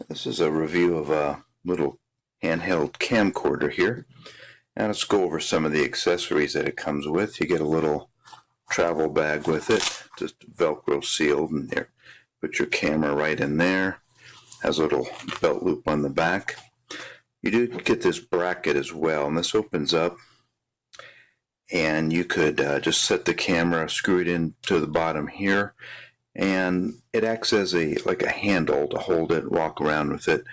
This is a review of a little handheld camcorder here. Now let's go over some of the accessories that it comes with. You get a little travel bag with it, just Velcro sealed, and there. Put your camera right in there. Has a little belt loop on the back. You do get this bracket as well, and this opens up, and you could just set the camera, screw it into the bottom here, and it acts as like a handle to hold it, walk around with it.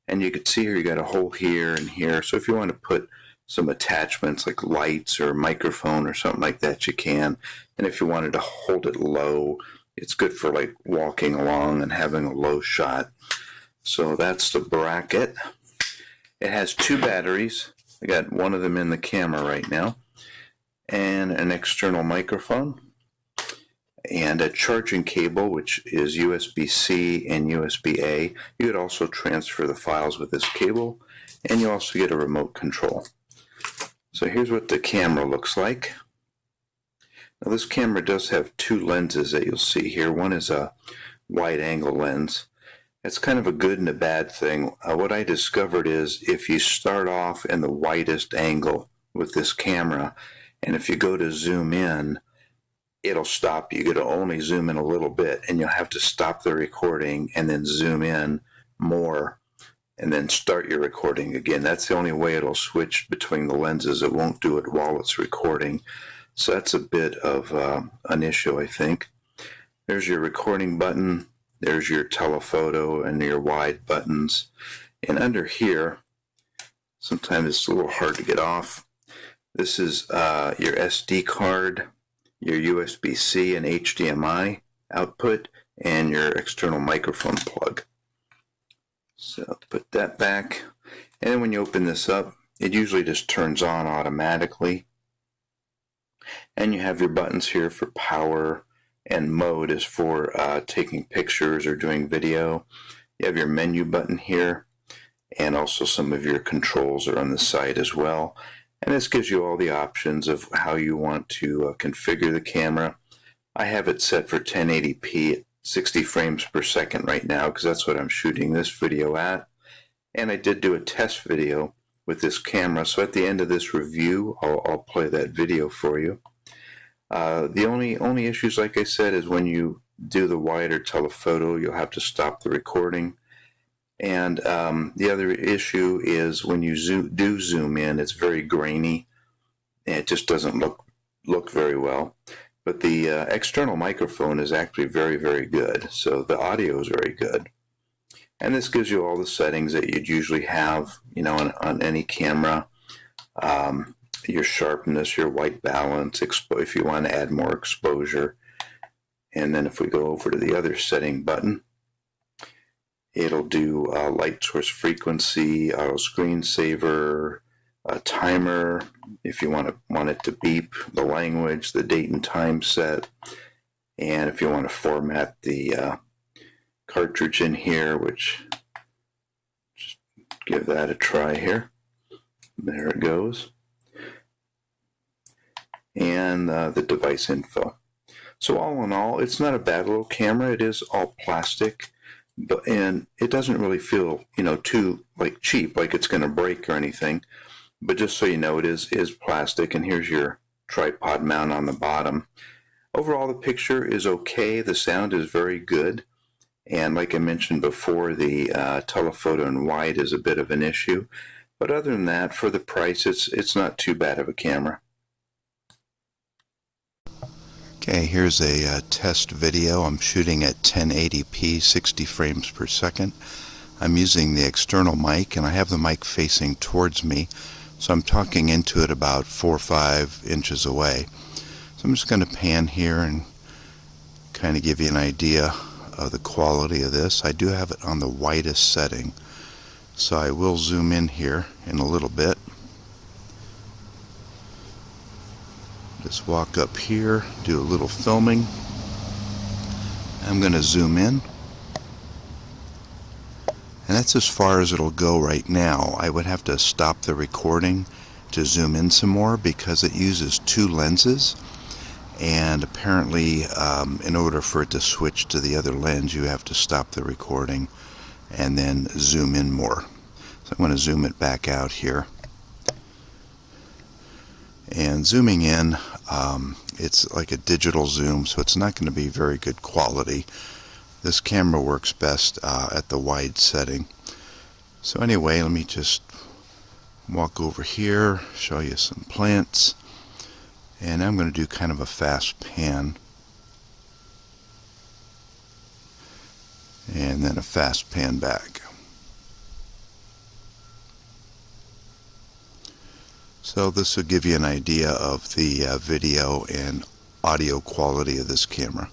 And you can see here you got a hole here and here, so if you want to put some attachments like lights or a microphone or something like that, you can. And if you wanted to hold it low, it's good for like walking along and having a low shot. So that's the bracket. It has 2 batteries. I got one of them in the camera right now, and an external microphone, and a charging cable, which is USB-C and USB-A. You could also transfer the files with this cable, and you also get a remote control. So here's what the camera looks like. Now this camera does have 2 lenses that you'll see here. One is a wide angle lens. It's kind of a good and a bad thing. What I discovered is if you start off in the widest angle with this camera, and if you go to zoom in, it'll stop you. It'll only zoom in a little bit, and you'll have to stop the recording and then zoom in more and then start your recording again. That's the only way it'll switch between the lenses. It won't do it while it's recording. So that's a bit of an issue, I think. There's your recording button. There's your telephoto and your wide buttons. And under here, sometimes it's a little hard to get off. This is your SD card, your USB-C and HDMI output, and your external microphone plug. So put that back, and then when you open this up, it usually just turns on automatically. And you have your buttons here for power, and mode is for taking pictures or doing video. You have your menu button here, and also some of your controls are on the side as well. And this gives you all the options of how you want to configure the camera. I have it set for 1080p at 60 frames per second right now because that's what I'm shooting this video at. And I did do a test video with this camera, so at the end of this review I'll play that video for you. The only issues, like I said, is when you do the wider telephoto, you'll have to stop the recording. And the other issue is when you do zoom in, it's very grainy, and it just doesn't look very well. But the external microphone is actually very, very good, so the audio is very good. And this gives you all the settings that you'd usually have, on any camera. Your sharpness, your white balance, if you want to add more exposure. And then if we go over to the other setting button, it'll do light source frequency, auto screensaver, a timer, if you want it to beep, the language, the date and time set, and if you want to format the cartridge in here, which just give that a try here. There it goes. And the device info. So all in all, it's not a bad little camera. It is all plastic. And it doesn't really feel, too cheap, like it's going to break or anything. But just so you know, it is plastic, and here's your tripod mount on the bottom. Overall, the picture is okay. The sound is very good. And like I mentioned before, the telephoto and wide is a bit of an issue. But other than that, for the price, it's not too bad of a camera. Okay, here's a test video. I'm shooting at 1080p, 60 frames per second. I'm using the external mic, and I have the mic facing towards me, so I'm talking into it about 4 or 5 inches away. So I'm just going to pan here and kind of give you an idea of the quality of this. I do have it on the widest setting, so I will zoom in here in a little bit. Just walk up here, do a little filming. I'm going to zoom in. And that's as far as it'll go right now. I would have to stop the recording to zoom in some more because it uses 2 lenses. And apparently, in order for it to switch to the other lens, you have to stop the recording and then zoom in more. So I'm going to zoom it back out here. And zooming in, it's like a digital zoom, so it's not going to be very good quality. This camera works best at the wide setting. So anyway, let me just walk over here, show you some plants, and I'm going to do kind of a fast pan, and then a fast pan back. So this will give you an idea of the video and audio quality of this camera.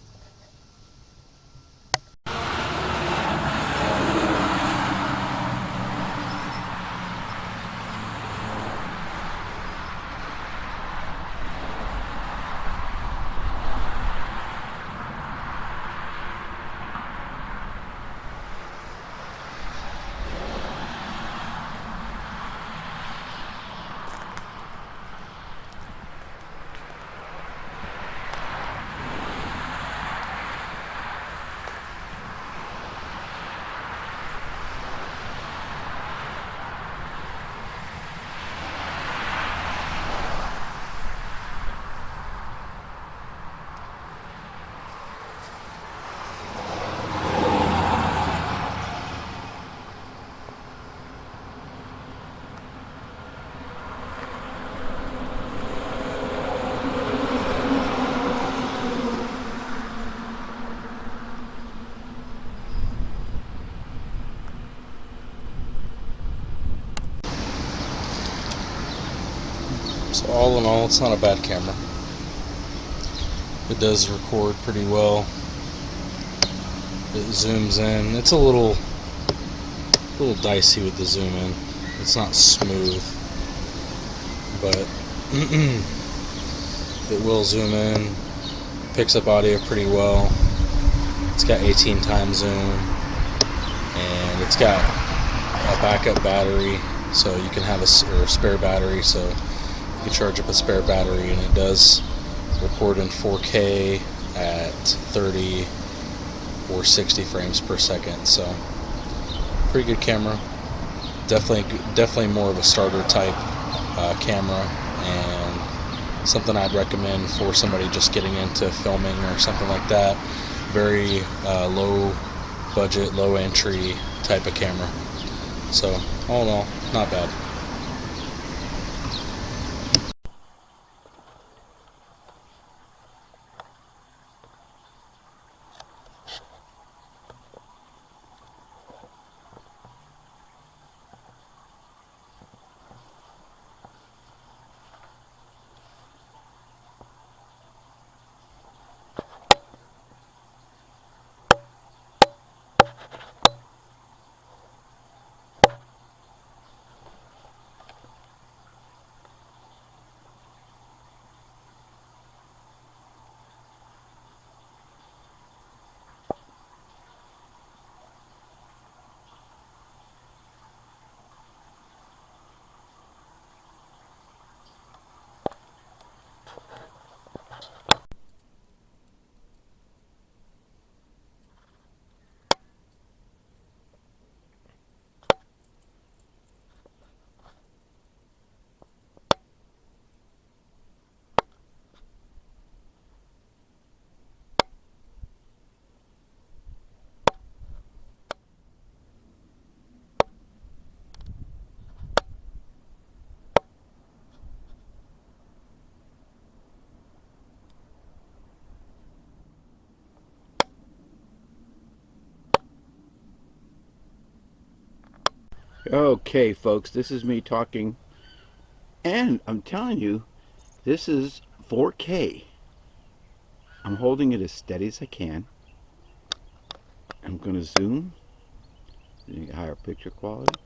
So all in all, it's not a bad camera. It does record pretty well. It zooms in. It's a little dicey with the zoom in. It's not smooth, but it will zoom in. Picks up audio pretty well. It's got 18 times zoom, and it's got a backup battery, so you can have a spare battery, so you can charge up a spare battery, and it does record in 4K at 30 or 60 frames per second. So pretty good camera. Definitely more of a starter type camera, and something I'd recommend for somebody just getting into filming or something like that. Very low budget, low entry type of camera. So all in all, not bad. Okay, folks, this is me talking, and I'm telling you, this is 4K. I'm holding it as steady as I can. I'm going to zoom, higher picture quality.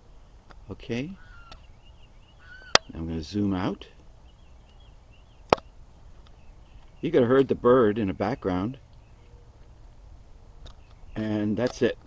Okay. I'm going to zoom out. You could have heard the bird in the background, and that's it.